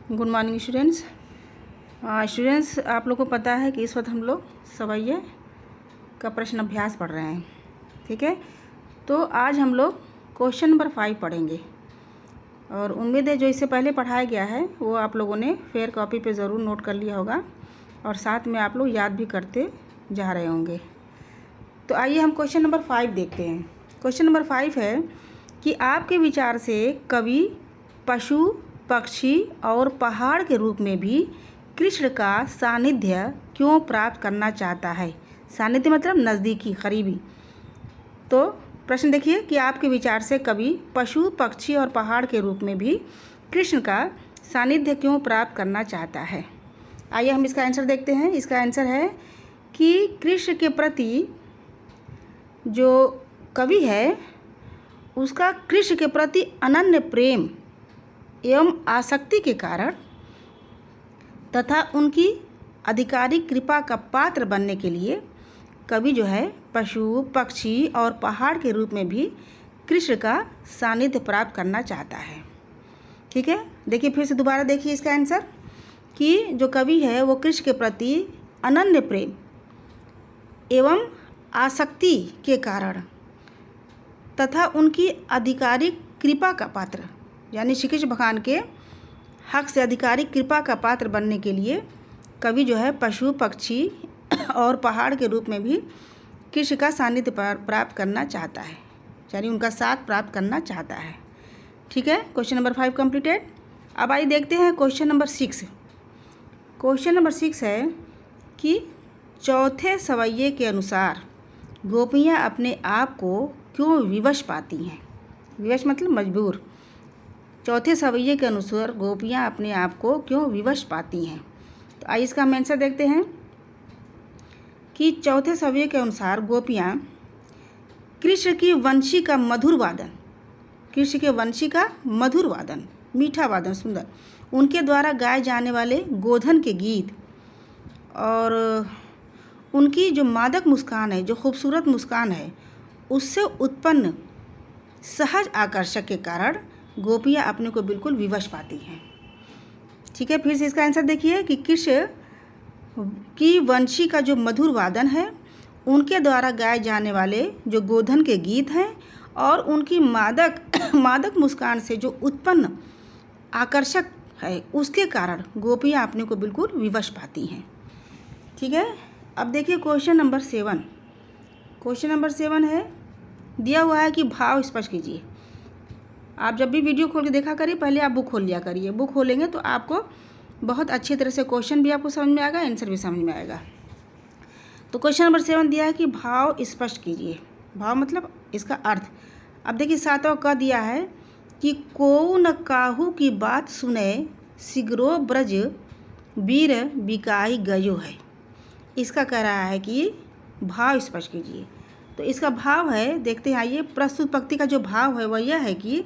Good morning students. Students, आप लोग को पता है कि इस वक्त हम लोग सवैये का प्रश्न अभ्यास पढ़ रहे हैं। ठीक है, तो आज हम लोग क्वेश्चन नंबर 5 पढ़ेंगे और उम्मीद है जो इससे पहले पढ़ाया गया है वो आप लोगों ने फेयर कॉपी पे ज़रूर नोट कर लिया होगा और साथ में आप लोग याद भी करते जा रहे होंगे। तो आइए हम क्वेश्चन नंबर 5 देखते हैं। क्वेश्चन नंबर 5 है कि आपके विचार से कवि पशु, पक्षी और पहाड़ के रूप में भी कृष्ण का सानिध्य क्यों प्राप्त करना चाहता है। सानिध्य मतलब नज़दीकी, करीबी। तो प्रश्न देखिए कि आपके विचार से कवि पशु, पक्षी और पहाड़ के रूप में भी कृष्ण का सानिध्य क्यों प्राप्त करना चाहता है। आइए हम इसका आंसर देखते हैं। इसका आंसर है कि कृष्ण के प्रति जो कवि है उसका कृष्ण के प्रति अनन्य प्रेम एवं आसक्ति के कारण तथा उनकी आधिकारिक कृपा का पात्र बनने के लिए कवि जो है पशु, पक्षी और पहाड़ के रूप में भी कृष्ण का सानिध्य प्राप्त करना चाहता है। ठीक है, देखिए फिर से दोबारा देखिए इसका आंसर कि जो कवि है वो कृष्ण के प्रति अनन्य प्रेम एवं आसक्ति के कारण तथा उनकी आधिकारिक कृपा का पात्र यानी श्री कृष्ण भगवान के हक से आधिकारिक कृपा का पात्र बनने के लिए कवि जो है पशु, पक्षी और पहाड़ के रूप में भी कृष्ण का सानिध्य प्राप्त करना चाहता है, यानी उनका साथ प्राप्त करना चाहता है। ठीक है, क्वेश्चन नंबर 5 कंप्लीटेड। अब आइए देखते हैं क्वेश्चन नंबर 6। क्वेश्चन नंबर 6 है कि चौथे सवैये के अनुसार गोपियाँ अपने आप को क्यों विवश पाती हैं। विवश मतलब मजबूर। चौथे सवैये के अनुसार गोपियाँ अपने आप को क्यों विवश पाती हैं। तो आइए इसका हम आंसर देखते हैं कि चौथे सवैये के अनुसार गोपियाँ कृष्ण की वंशी का मधुर वादन, कृष्ण के वंशी का मधुर वादन, मीठा वादन, सुंदर, उनके द्वारा गाए जाने वाले गोधन के गीत और उनकी जो मादक मुस्कान है, जो खूबसूरत मुस्कान है, उससे उत्पन्न सहज आकर्षक के कारण गोपियाँ अपने को बिल्कुल विवश पाती हैं। ठीक है, फिर से इसका आंसर देखिए कि कृष्ण की वंशी का जो मधुर वादन है, उनके द्वारा गाए जाने वाले जो गोधन के गीत हैं और उनकी मादक मुस्कान से जो उत्पन्न आकर्षक है, उसके कारण गोपियाँ अपने को बिल्कुल विवश पाती हैं। ठीक है, अब देखिए क्वेश्चन नंबर 7। क्वेश्चन नंबर 7 है, दिया हुआ है कि भाव स्पष्ट कीजिए। आप जब भी वीडियो खोल के देखा करिए, पहले आप बुक खोल लिया करिए। बुक खोलेंगे तो आपको बहुत अच्छी तरह से क्वेश्चन भी आपको समझ में आएगा, आंसर भी समझ में आएगा। तो क्वेश्चन नंबर 7 दिया है कि भाव स्पष्ट कीजिए। भाव मतलब इसका अर्थ। अब देखिए 7वां क दिया है कि को न काहू की बात सुने सिगरो ब्रज वीर बिकाई गयो है। इसका कह रहा है कि भाव स्पष्ट कीजिए। तो इसका भाव है, देखते हैं आइए। प्रस्तुत पंक्ति का जो भाव है वह यह है कि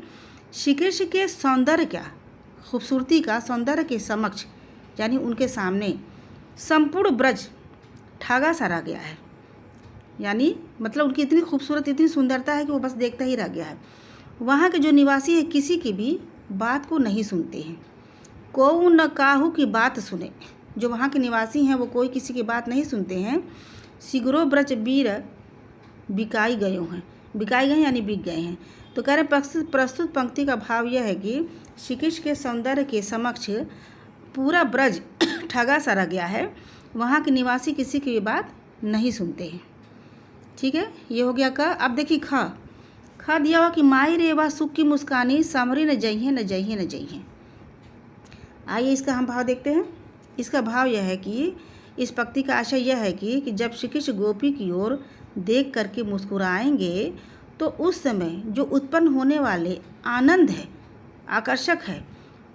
श्री कृष्ण के सौंदर्य का, खूबसूरती का, सौंदर्य के समक्ष यानी उनके सामने संपूर्ण ब्रज ठगा सा रह गया है। यानी मतलब उनकी इतनी खूबसूरत, इतनी सुंदरता है कि वो बस देखता ही रह गया है। वहाँ के जो निवासी है किसी की भी बात को नहीं सुनते हैं। को न काहू की बात सुने, जो वहाँ के निवासी हैं वो कोई किसी की बात नहीं सुनते हैं। सिगरो ब्रज वीर बिकाई गए हैं, बिकाई गए यानी बिक गए हैं। तो कह रहे प्रस्तुत पंक्ति का भाव यह है कि श्री कृष्ण के सौंदर्य के समक्ष पूरा ब्रज ठगा सा रह गया है। वहाँ के निवासी किसी की भी बात नहीं सुनते हैं। ठीक है, ये हो गया क। अब देखिए ख दिया हुआ कि माई रे वा सुख की मुस्कानी समरी न जइहे न जइहे न जइहे। आइए इसका हम भाव देखते हैं। इसका भाव यह है कि इस पंक्ति का आशय यह है कि जब श्री कृष्ण गोपी की ओर देख करके मुस्कुराएंगे तो उस समय जो उत्पन्न होने वाले आनंद है, आकर्षक है,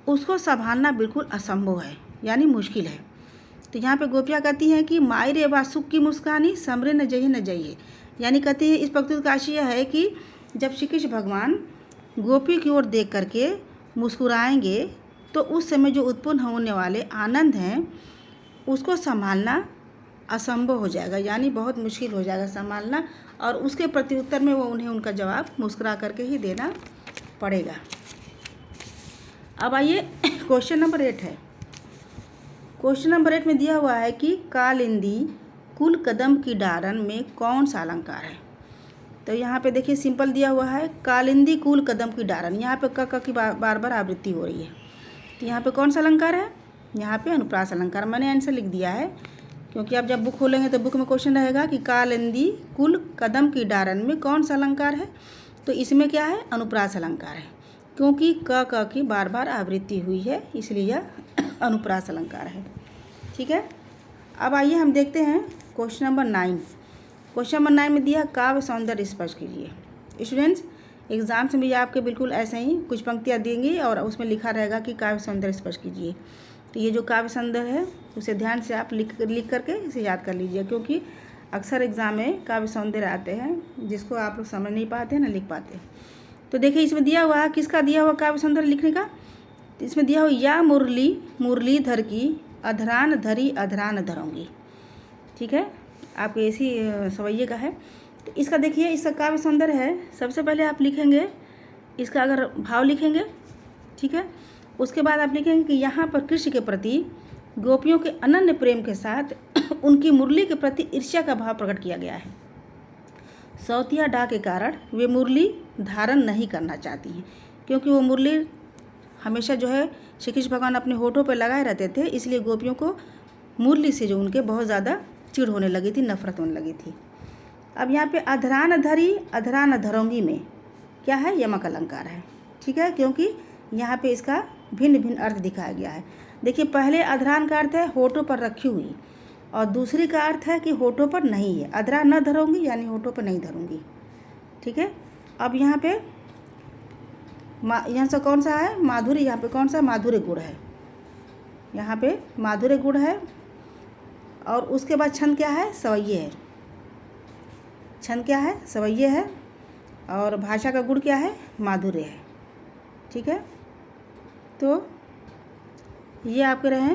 उसको संभालना बिल्कुल असंभव है, यानी मुश्किल है। तो यहाँ पे गोपियाँ कहती हैं कि माई रे वा सुख की मुस्कानी समरे न जइहे न जइहे, यानी कहती है इस पंक्ति का आशय यह है कि जब श्री कृष्ण भगवान गोपी की ओर देख करके मुस्कुराएंगे तो उस समय जो उत्पन्न होने वाले आनंद हैं उसको संभालना असंभव हो जाएगा, यानी बहुत मुश्किल हो जाएगा संभालना। और उसके प्रत्युत्तर में वो उन्हें उनका जवाब मुस्कुरा करके ही देना पड़ेगा। अब आइए क्वेश्चन नंबर 8 है। क्वेश्चन नंबर 8 में दिया हुआ है कि कालिंदी कुल कदम की डारन में कौन सा अलंकार है। तो यहाँ पे देखिए सिंपल दिया हुआ है कालिंदी कुल कदम की डारन, यहाँ पे क की बार बार आवृत्ति हो रही है। तो यहाँ पे कौन सा अलंकार है, यहाँ पे अनुप्रास अलंकार। मैंने आंसर लिख दिया है क्योंकि आप जब बुक खोलेंगे तो बुक में क्वेश्चन रहेगा कि कालिंदी कुल कदम की डारन में कौन सा अलंकार है। तो इसमें क्या है, अनुप्रास अलंकार है, क्योंकि क की बार बार आवृत्ति हुई है इसलिए यह अनुप्रास अलंकार है। ठीक है, अब आइए हम देखते हैं क्वेश्चन नंबर 9। क्वेश्चन नंबर 9 में दिया काव्य सौंदर्य स्पष्ट कीजिए। स्टूडेंट्स एग्जाम्स में आपके बिल्कुल ऐसे ही कुछ पंक्तियाँ देंगी और उसमें लिखा रहेगा कि काव्य सौंदर्य स्पष्ट कीजिए। तो ये जो काव्य सौंदर्य है उसे ध्यान से आप लिख करके इसे याद कर लीजिए, क्योंकि अक्सर एग्ज़ाम में काव्य सौंदर्य आते हैं जिसको आप लोग समझ नहीं पाते ना लिख पाते। तो देखिए इसमें दिया हुआ है, किसका दिया हुआ काव्य सौंदर्य लिखने का। तो इसमें दिया हुआ या मुरली मुरलीधर की अधरान धरी अधरान धरूंगी। ठीक है, आपके इसी सवैये का है। तो इसका देखिए इसका काव्य सौंदर्य है। सबसे पहले आप लिखेंगे इसका अगर भाव लिखेंगे, ठीक है, उसके बाद आप लिखेंगे कि यहाँ पर कृष्ण के प्रति गोपियों के अनन्य प्रेम के साथ उनकी मुरली के प्रति ईर्ष्या का भाव प्रकट किया गया है। सौतिया डा के कारण वे मुरली धारण नहीं करना चाहती हैं, क्योंकि वो मुरली हमेशा जो है श्री कृष्ण भगवान अपने होठों पर लगाए रहते थे, इसलिए गोपियों को मुरली से जो उनके बहुत ज़्यादा चिढ़ होने लगी थी, नफरत होने लगी थी। अब यहाँ पे अधरान धरी अधरान धरोंगी में क्या है, यमक अलंकार है। ठीक है, क्योंकि यहाँ पे इसका भिन्न भिन्न अर्थ दिखाया गया है। देखिए पहले अधरान का अर्थ है होठों पर रखी हुई और दूसरी का अर्थ है कि होठों पर नहीं है। अधरा न धरूंगी यानी होठों पर नहीं धरूंगी। ठीक है, अब यहाँ पे यहाँ से कौन सा है, माधुर्य। यहाँ पे कौन सा माधुर्य गुण है, यहाँ पे माधुर्य गुण है। और उसके बाद छंद क्या है, सवैये है। छंद क्या है, सवैये है। और भाषा का गुण क्या है, माधुर्य है। ठीक है, तो ये आपके रहे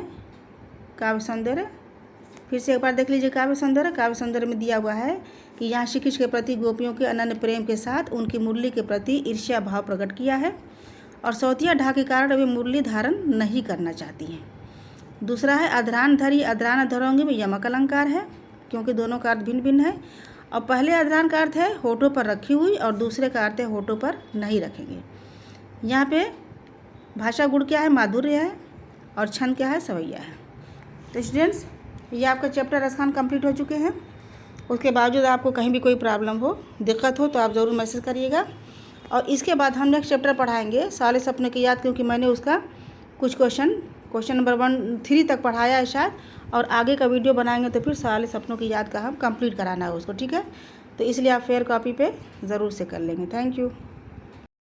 काव्य सौंदर्य। फिर से एक बार देख लीजिए काव्य सौंदर्य। काव्य सौंदर्य में दिया हुआ है कि यहाँ श्री कृष्ण के प्रति गोपियों के अनन्य प्रेम के साथ उनकी मुरली के प्रति ईर्ष्या भाव प्रकट किया है और सौतिया ढा के कारण वे मुरली धारण नहीं करना चाहती हैं। दूसरा है अधरान धरी अधरान धरोंगी में यमक अलंकार है, क्योंकि दोनों का अर्थ भिन्न भिन्न है। और पहले अधरान का अर्थ है होठों पर रखी हुई और दूसरे का अर्थ है होठों पर नहीं रखेंगे। यहाँ पे भाषा गुण क्या है, माधुर्य है। और छंद क्या है, सवैया है। तो स्टूडेंट्स ये आपका चैप्टर रसखान कंप्लीट हो चुके हैं। उसके बावजूद आपको कहीं भी कोई प्रॉब्लम हो, दिक्कत हो तो आप ज़रूर मैसेज करिएगा। और इसके बाद हम नेक्स्ट चैप्टर पढ़ाएंगे साले सपने की याद, क्योंकि मैंने उसका कुछ क्वेश्चन नंबर 1-3 तक पढ़ाया है शायद, और आगे का वीडियो बनाएंगे तो फिर साले सपनों की याद का हम कंप्लीट कराना है उसको। ठीक है, तो इसलिए आप फेयर कॉपी पे ज़रूर से कर लेंगे। Thank you.